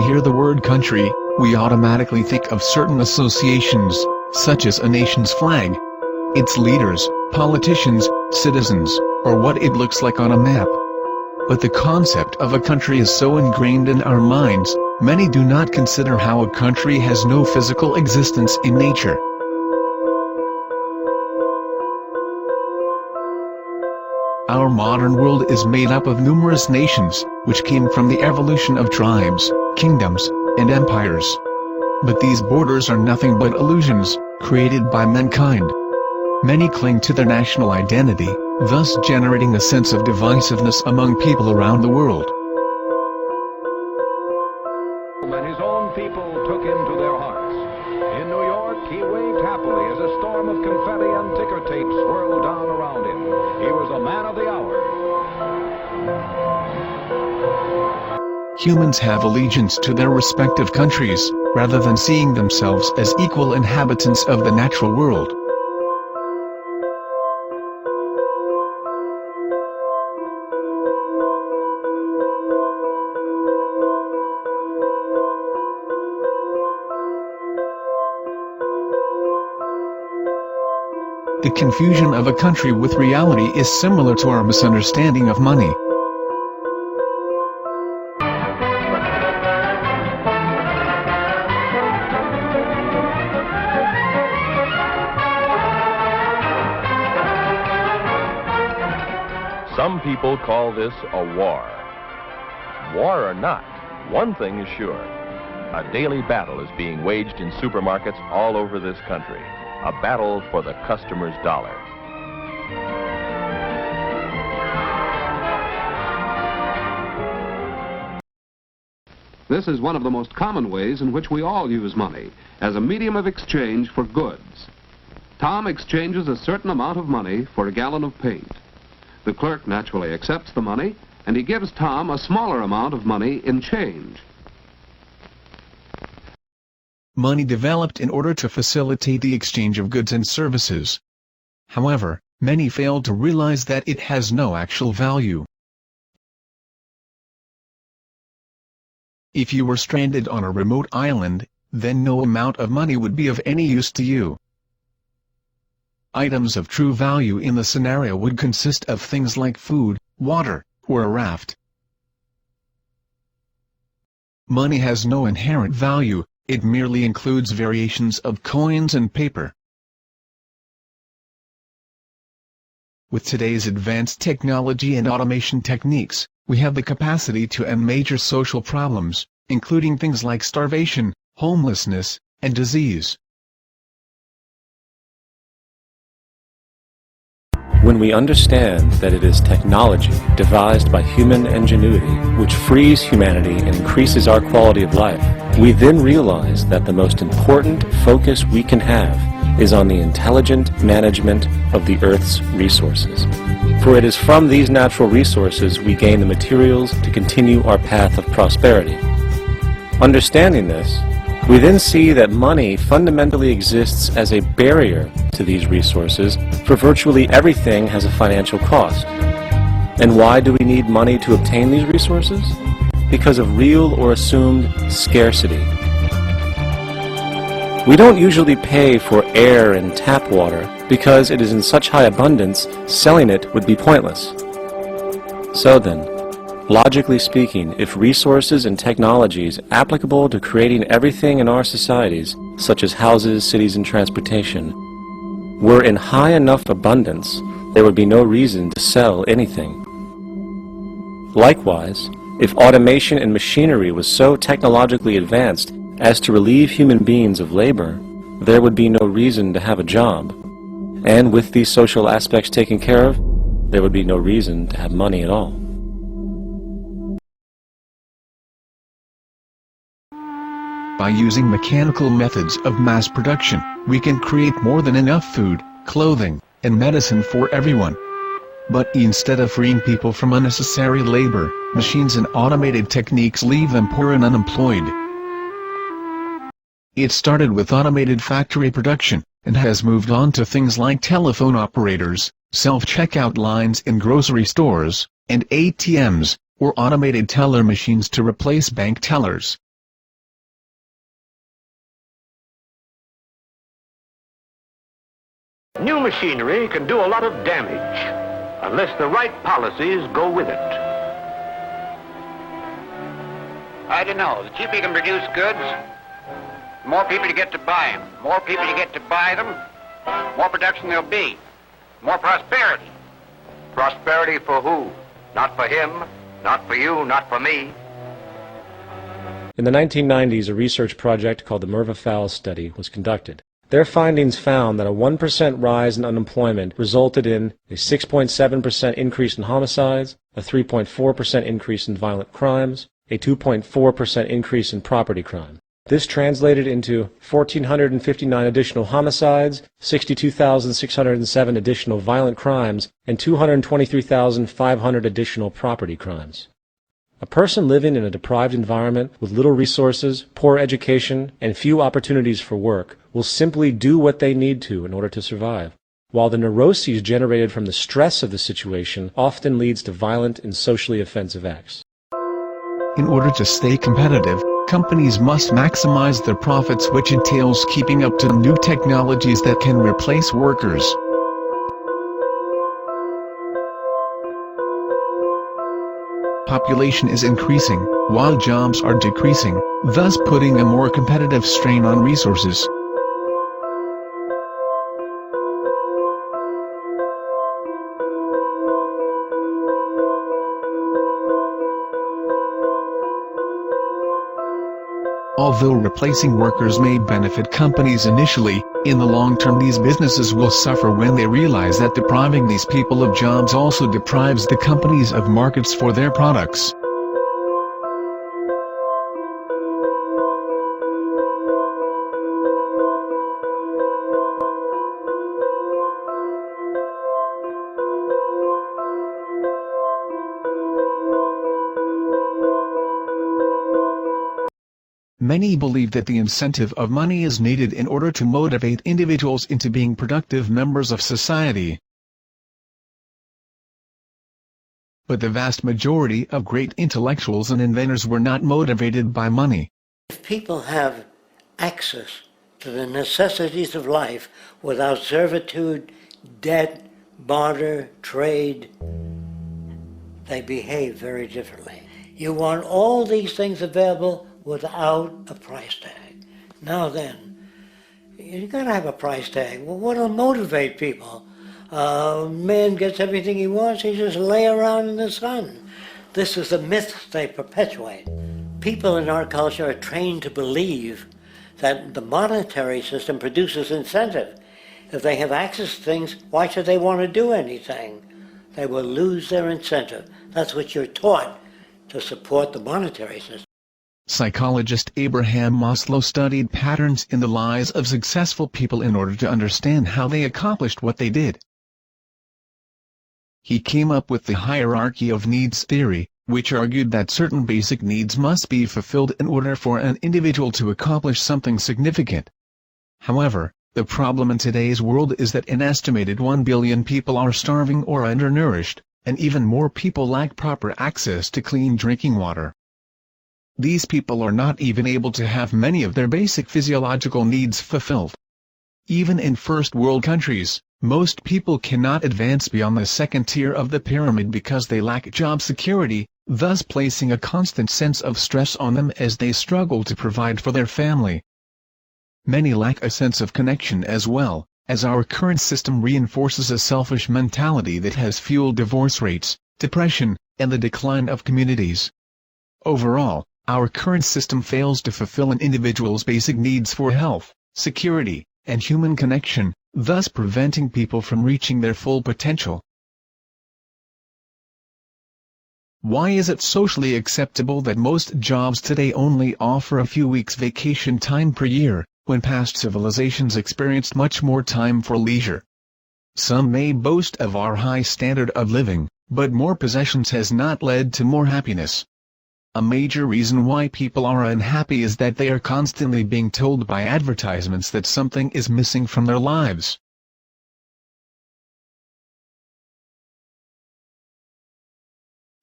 we hear the word country, we automatically think of certain associations, such as a nation's flag, its leaders, politicians, citizens, or what it looks like on a map. But the concept of a country is so ingrained in our minds, many do not consider how a country has no physical existence in nature. Our modern world is made up of numerous nations, which came from the evolution of tribes, kingdoms, and empires. But these borders are nothing but illusions, created by mankind. Many cling to their national identity, thus generating a sense of divisiveness among people around the world. And his own people took him to their hearts. In New York, he waved happily as a storm of confetti and ticker tape swirled down around him. He was a man of the hour. Humans have allegiance to their respective countries, rather than seeing themselves as equal inhabitants of the natural world. The confusion of a country with reality is similar to our misunderstanding of money. Some people call this a war. War or not, one thing is sure. A daily battle is being waged in supermarkets all over this country. A battle for the customer's dollar. This is one of the most common ways in which we all use money, as a medium of exchange for goods. Tom exchanges a certain amount of money for a gallon of paint. The clerk naturally accepts the money, and he gives Tom a smaller amount of money in change. Money developed in order to facilitate the exchange of goods and services. However, many fail to realize that it has no actual value. If you were stranded on a remote island, then no amount of money would be of any use to you. Items of true value in the scenario would consist of things like food, water, or a raft. Money has no inherent value. It merely includes variations of coins and paper. With today's advanced technology and automation techniques, we have the capacity to end major social problems, including things like starvation, homelessness, and disease. When we understand that it is technology devised by human ingenuity which frees humanity and increases our quality of life, we then realize that the most important focus we can have is on the intelligent management of the Earth's resources. For it is from these natural resources we gain the materials to continue our path of prosperity. Understanding this, we then see that money fundamentally exists as a barrier to these resources, for virtually everything has a financial cost. And why do we need money to obtain these resources? Because of real or assumed scarcity. We don't usually pay for air and tap water because it is in such high abundance, selling it would be pointless. So then, logically speaking, if resources and technologies applicable to creating everything in our societies, such as houses, cities, and transportation, were in high enough abundance, there would be no reason to sell anything. Likewise, if automation and machinery was so technologically advanced as to relieve human beings of labor, there would be no reason to have a job. And with these social aspects taken care of, there would be no reason to have money at all. By using mechanical methods of mass production, we can create more than enough food, clothing, and medicine for everyone. But instead of freeing people from unnecessary labor, machines and automated techniques leave them poor and unemployed. It started with automated factory production, and has moved on to things like telephone operators, self-checkout lines in grocery stores, and ATMs, or automated teller machines to replace bank tellers. New machinery can do a lot of damage unless the right policies go with it. I don't know. The cheaper you can produce goods, the more people you get to buy them. The more people you get to buy them, more production there'll be. More prosperity. Prosperity for who? Not for him, not for you, not for me. In the 1990s, a research project called the Merva-Fowles study was conducted. Their findings found that a 1% rise in unemployment resulted in a 6.7% increase in homicides, a 3.4% increase in violent crimes, a 2.4% increase in property crime. This translated into 1,459 additional homicides, 62,607 additional violent crimes, and 223,500 additional property crimes. A person living in a deprived environment with little resources, poor education, and few opportunities for work will simply do what they need to in order to survive, while the neuroses generated from the stress of the situation often leads to violent and socially offensive acts. In order to stay competitive, companies must maximize their profits, which entails keeping up to new technologies that can replace workers. Population is increasing, while jobs are decreasing, thus putting a more competitive strain on resources. Although replacing workers may benefit companies initially, in the long term these businesses will suffer when they realize that depriving these people of jobs also deprives the companies of markets for their products. Many believe that the incentive of money is needed in order to motivate individuals into being productive members of society. But the vast majority of great intellectuals and inventors were not motivated by money. If people have access to the necessities of life without servitude, debt, barter, trade, they behave very differently. You want all these things available without a price tag. Now then, you gotta have a price tag. Well, what'll motivate people? Man gets everything he wants, he just lay around in the sun. This is the myth they perpetuate. People in our culture are trained to believe that the monetary system produces incentive. If they have access to things, why should they want to do anything? They will lose their incentive. That's what you're taught to support the monetary system. Psychologist Abraham Maslow studied patterns in the lives of successful people in order to understand how they accomplished what they did. He came up with the hierarchy of needs theory, which argued that certain basic needs must be fulfilled in order for an individual to accomplish something significant. However, the problem in today's world is that an estimated 1 billion people are starving or undernourished, and even more people lack proper access to clean drinking water. These people are not even able to have many of their basic physiological needs fulfilled. Even in first world countries, most people cannot advance beyond the second tier of the pyramid because they lack job security, thus placing a constant sense of stress on them as they struggle to provide for their family. Many lack a sense of connection as well, as our current system reinforces a selfish mentality that has fueled divorce rates, depression, and the decline of communities. Overall, our current system fails to fulfill an individual's basic needs for health, security, and human connection, thus preventing people from reaching their full potential. Why is it socially acceptable that most jobs today only offer a few weeks vacation time per year, when past civilizations experienced much more time for leisure? Some may boast of our high standard of living, but more possessions has not led to more happiness. A major reason why people are unhappy is that they are constantly being told by advertisements that something is missing from their lives.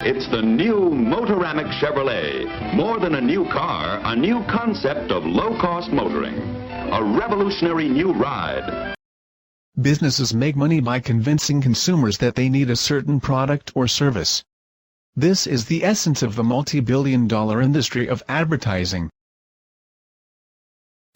It's the new Motoramic Chevrolet. More than a new car, a new concept of low-cost motoring. A revolutionary new ride. Businesses make money by convincing consumers that they need a certain product or service. This is the essence of the multi-billion-dollar industry of advertising.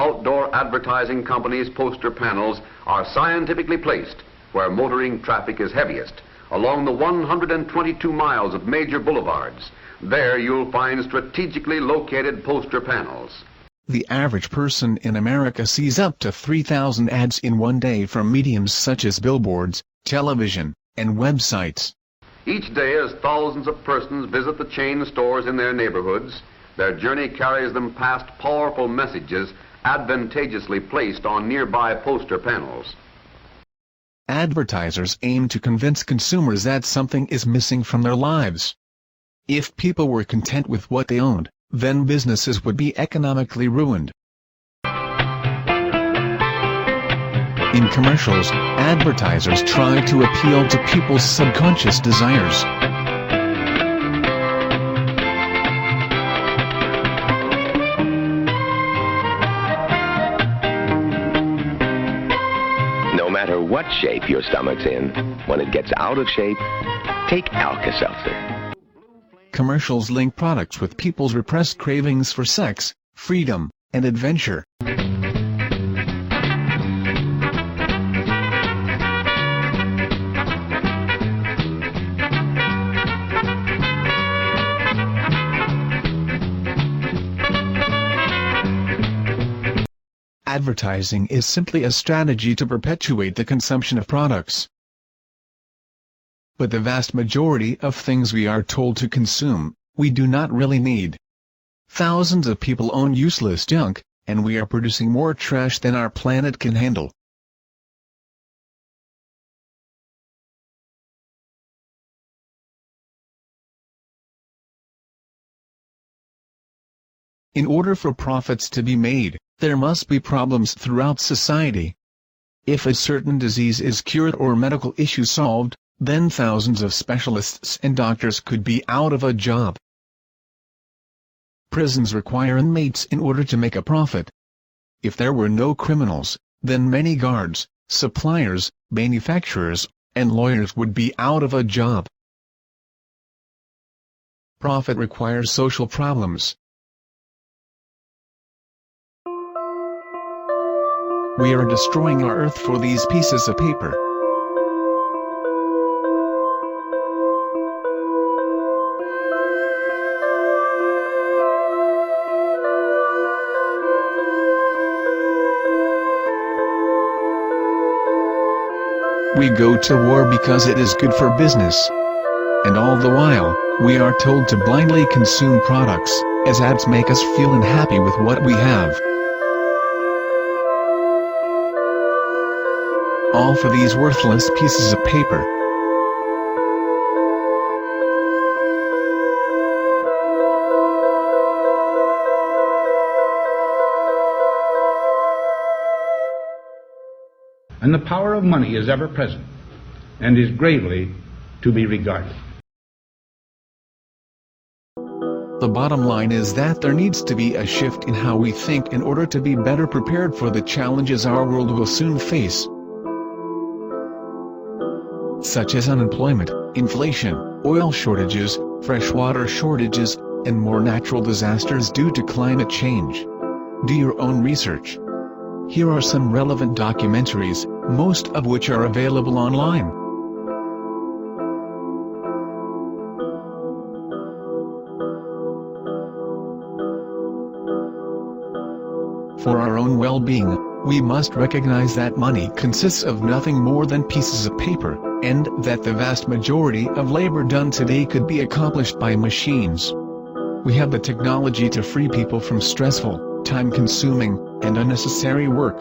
Outdoor advertising companies' poster panels are scientifically placed where motoring traffic is heaviest, along the 122 miles of major boulevards. There you'll find strategically located poster panels. The average person in America sees up to 3,000 ads in one day from mediums such as billboards, television, and websites. Each day as thousands of persons visit the chain stores in their neighborhoods, their journey carries them past powerful messages advantageously placed on nearby poster panels. Advertisers aim to convince consumers that something is missing from their lives. If people were content with what they owned, then businesses would be economically ruined. In commercials, advertisers try to appeal to people's subconscious desires. No matter what shape your stomach's in, when it gets out of shape, take Alka-Seltzer. Commercials link products with people's repressed cravings for sex, freedom, and adventure. Advertising is simply a strategy to perpetuate the consumption of products. But the vast majority of things we are told to consume, we do not really need. Thousands of people own useless junk, and we are producing more trash than our planet can handle. In order for profits to be made, there must be problems throughout society. If a certain disease is cured or medical issue solved, then thousands of specialists and doctors could be out of a job. Prisons require inmates in order to make a profit. If there were no criminals, then many guards, suppliers, manufacturers, and lawyers would be out of a job. Profit requires social problems. We are destroying our earth for these pieces of paper. We go to war because it is good for business. And all the while, we are told to blindly consume products, as ads make us feel unhappy with what we have. All for these worthless pieces of paper. And the power of money is ever present, and is gravely to be regarded. The bottom line is that there needs to be a shift in how we think in order to be better prepared for the challenges our world will soon face, such as unemployment, inflation, oil shortages, freshwater shortages, and more natural disasters due to climate change. Do your own research. Here are some relevant documentaries, most of which are available online. For our own well-being, we must recognize that money consists of nothing more than pieces of paper, and that the vast majority of labor done today could be accomplished by machines. We have the technology to free people from stressful, time-consuming, and unnecessary work.